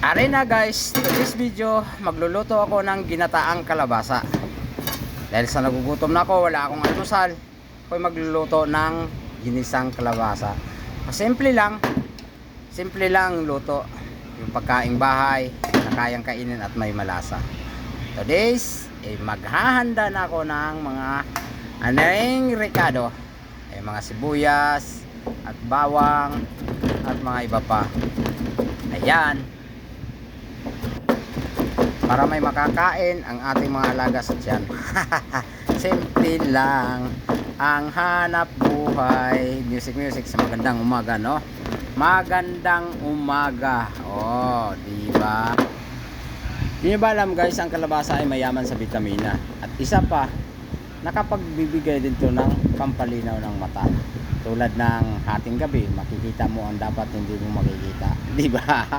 Are na guys, to this video, magluluto ako ng ginataang kalabasa. Dahil sa nagugutom na ako, wala akong almusal, ako'y magluluto ng ginisang kalabasa. Simple lang luto. Yung pagkaing bahay na kayang kainin at may malasa. Today's, maghahanda na ako ng mga aneng ricado. Mga sibuyas at bawang at mga iba pa. Ayan. Para may makakain ang ating mga alaga sa tiyan. Simple lang ang hanap buhay. Music sa magandang umaga, no? Magandang umaga. Oh, di ba? Di ba alam guys, ang kalabasa ay mayaman sa bitamina. At isa pa, nakapagbibigay din to ng pampalinaw ng mata. Tulad ng hating gabi, makikita mo ang dapat hindi mo makikita. Di ba?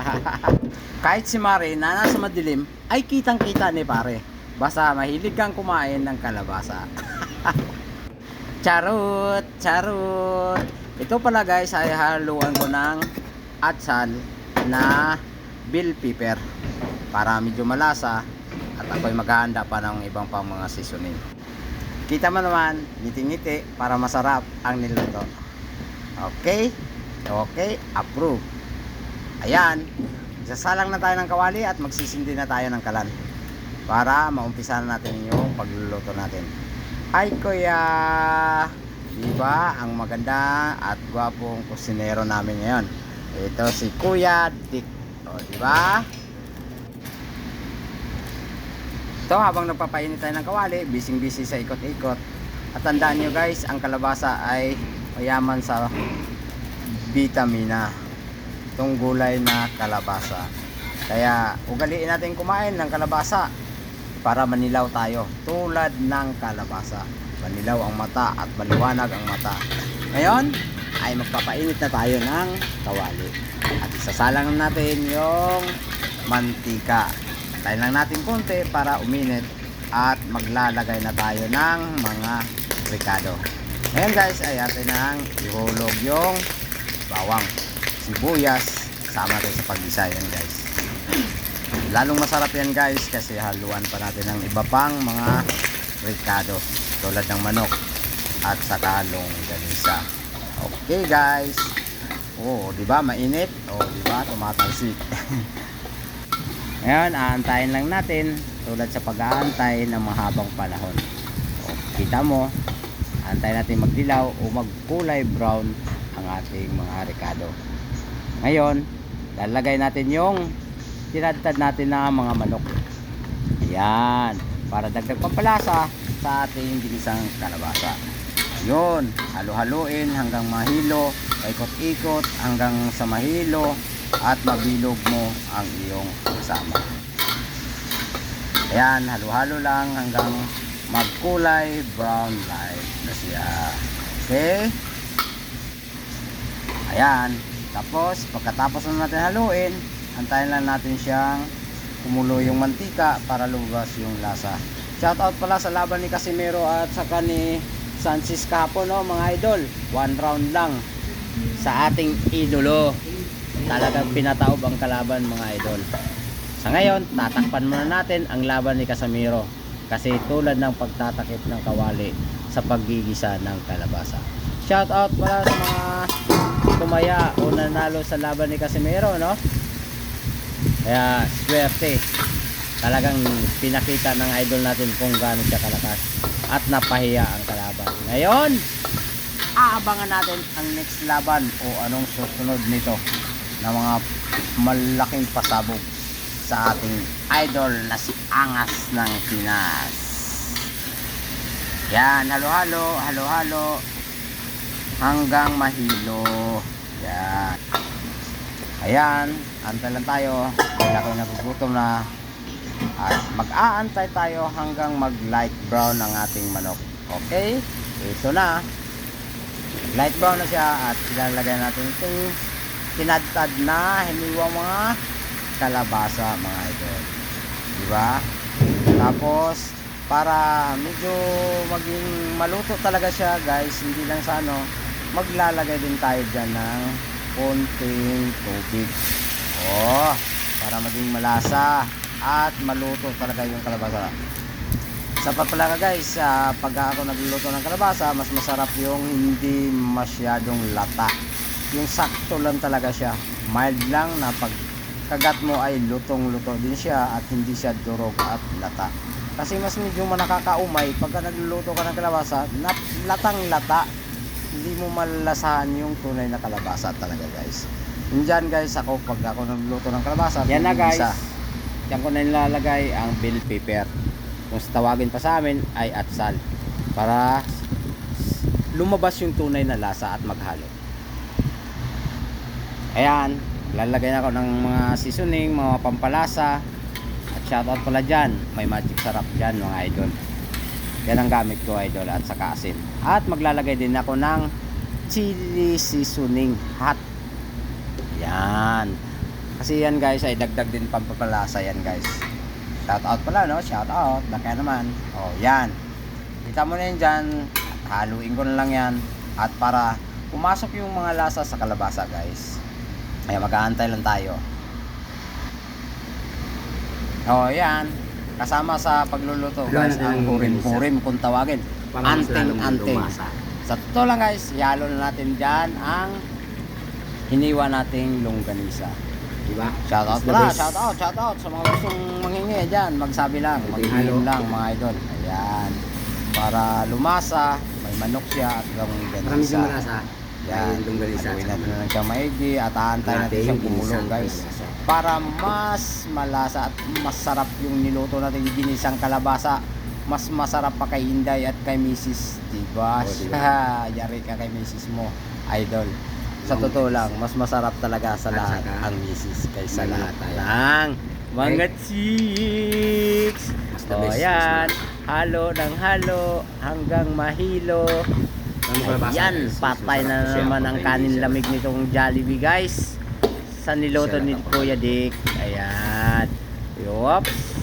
Kahit si Mare na nasa madilim, ay kitang-kita ni pare. Basta mahilig kang kumain ng kalabasa. Charot! Ito pala guys, ay haluan ko ng atsal na bell pepper para medyo malasa at ako'y maghahanda pa ng ibang pang mga seasoning. Kita mo naman, ngiti-ngiti para masarap ang niluto. Okay, approve. Ayan, sasalang na tayo ng kawali at magsisindi na tayo ng kalan para maumpisa na natin yung pagluluto natin. Ay kuya, diba ang maganda at gwapong kusinero namin ngayon? Ito si Kuya Dick. O, diba? So habang nagpapainit tayo ng kawali, busy sa ikot-ikot. At tandaan nyo guys, ang kalabasa ay mayaman sa vitamina. Itong gulay na kalabasa. Kaya ugaliin natin kumain ng kalabasa para manilaw tayo. Tulad ng kalabasa. Manilaw ang mata at maliwanag ang mata. Ngayon ay magpapainit na tayo ng kawali. At isasalang natin yung mantika. Tayo lang natin konti para uminit at maglalagay na tayo ng mga ricado. Ngayon guys ay atin nang ihulog yung bawang, sibuyas, sama rin sa paggisa yan guys. Lalong masarap yan guys kasi haluan pa natin ng iba pang mga ricado tulad ng manok at saka longganisa. Okay guys. Oh, di ba mainit? Oh, di ba tumatalsik. Ngayon, aantayin lang natin tulad sa pag-aantay ng mahabang panahon. O, kita mo, aantayin natin magdilaw o magkulay brown ang ating mga ricado. Ngayon, lalagay natin yung tinadtad natin na mga manok. Ayan, para dagdag pampalasa sa ating ginisang kalabasa. Yun, halo-haluin hanggang mahilo, ikot-ikot hanggang sa mahilo at mabilog mo ang iyong kasama. Ayan, halo-halo lang hanggang magkulay brown light na siya. Okay? Ayan, tapos pagkatapos na natin haluin, antayin lang natin siyang kumulo yung mantika para lumabas yung lasa. Shoutout pala sa laban ni Casimiro at saka ni Sansis kahapon, no, mga idol. 1 round lang sa ating idolo. Talagang pinataob ang kalaban mga idol. Sa ngayon, tatakpan muna natin ang laban ni Casimiro kasi tulad ng pagtatakip ng kawali sa paggigisa ng kalabasa. Shout out pala sa mga tumaya o nanalo sa laban ni Casimiro, no? Kaya swerte. Talagang pinakita ng idol natin kung gaano siya kalakas at napahiya ang kalaban. Ngayon, aabangan natin ang next laban o anong susunod nito na mga malaking pasabog sa ating idol na si Angas ng Pinas. Yan, halo-halo hanggang mahilo. Yan. Ayan, antay lang tayo. Dahil ako nagugutom na. At mag-aantay tayo hanggang mag light brown ang ating manok. Okay? Ito na. Light brown na siya at ilalagay natin itong tinadtad na hiniwang mga kalabasa mga idol. Diba? Tapos para medyo maging maluto talaga siya guys, hindi lang sa ano, maglalagay din tayo dyan ng konting tubig. Para para maging malasa at maluto talaga yung kalabasa. Sapat pala guys, pag ako nagluluto ng kalabasa, mas masarap yung hindi masyadong lata. Yung sakto lang talaga siya. Mild lang na pagkagat mo ay lutong-luto din siya at hindi siya durog at lata. Kasi mas medyo nakakaumay pagka nagluluto ka ng kalabasa, latang-lata. Hindi mo malalasahan yung tunay na kalabasa talaga guys. Yun dyan guys, pag ako nagluluto ng kalabasa, yan na guys, yan ko na nilalagay ang bell pepper. Kung tawagin pa sa amin ay atsal, para lumabas yung tunay na lasa at maghalo. Ayan, lalagay na ako ng mga seasoning, mga pampalasa. At shoutout pala dyan, may magic sarap dyan mga idol. Yan ang gamit ko idol, at saka asin. At maglalagay din ako ng chili seasoning hot. Yan. Kasi yan guys ay dagdag din pampalasa yan guys. Shoutout pala no, shoutout. Baka naman. Oh yan. Kita mo na yan dyan. Haluin ko na lang yan. At para pumasok yung mga lasa sa kalabasa guys. Ay mag-aantay lang tayo. Oh yan. Kasama sa pagluluto guys ang hurim-hurim kung tawagin. Anting-anting. Sa totoo lang guys, ihalo na natin dyan ang hiniwa nating longganisa. Diba? Shoutout pala, shoutout sa mga gustong manghingi dyan, magsabi lang, mag-inom lang mga idol. Ayan. Para lumasa, may manok siya at longganisa. Marami siyang malasa. Yan, haluin natin na lang siya maigi at aantay natin siyang kumulo guys. Para mas malasa at masarap yung niluto natin yung ginisang kalabasa. Mas masarap pa kay Inday at kay Mrs. Diba? Yari ka kay Mrs. mo, idol. Sa totoo lang, mas masarap talaga sa lahat ang Mrs. kaysa lahat lang mga chicks. O yan, halo ng halo hanggang mahilo. Ayan, patay na naman ang kanin lamig nitong Jollibee guys, sa niloto ni Kuya Dick. Ayan, yups,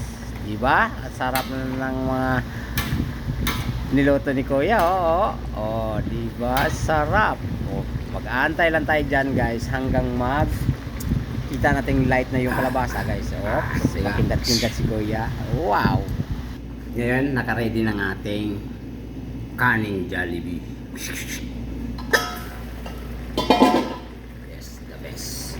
diba? At sarap na ng mga niloto ni Kuya. Oo, diba? Sarap. Mag-aantay lang tayo dyan guys hanggang kita nating light na yung kalabasa guys. Oops, makindat-kindat si Kuya. Wow. Ngayon, naka-ready ng ating kaning Jollibee. Yes, the best.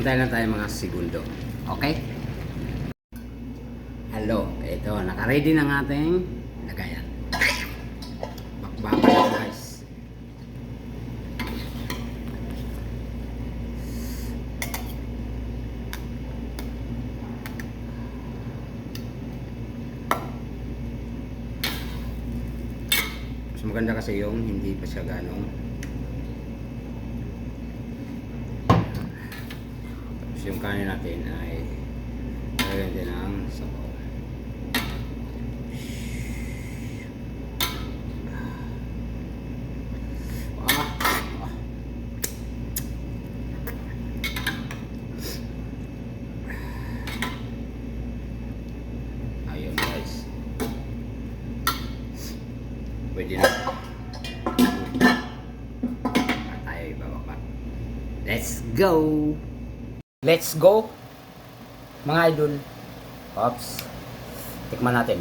Antay lang tayo mga segundo. Okay? Hello. Ito, naka-ready ng ating lagayan. Bakbakan lang guys. Mas maganda kasi yung hindi pa siya ganong yung kanin natin ay lagyan din ng sabaw. Ayun guys, pwede na tayo ibababa. Let's go! Let's go mga idol. Oops, tikman natin.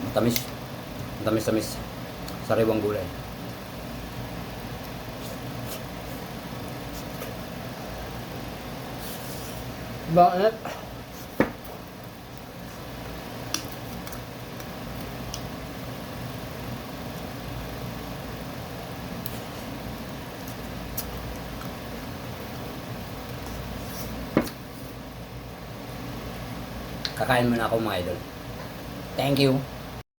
Matamis, matamis-tamis, sariwang gulay. Bakit? Kakain muna ako mga idol. Thank you.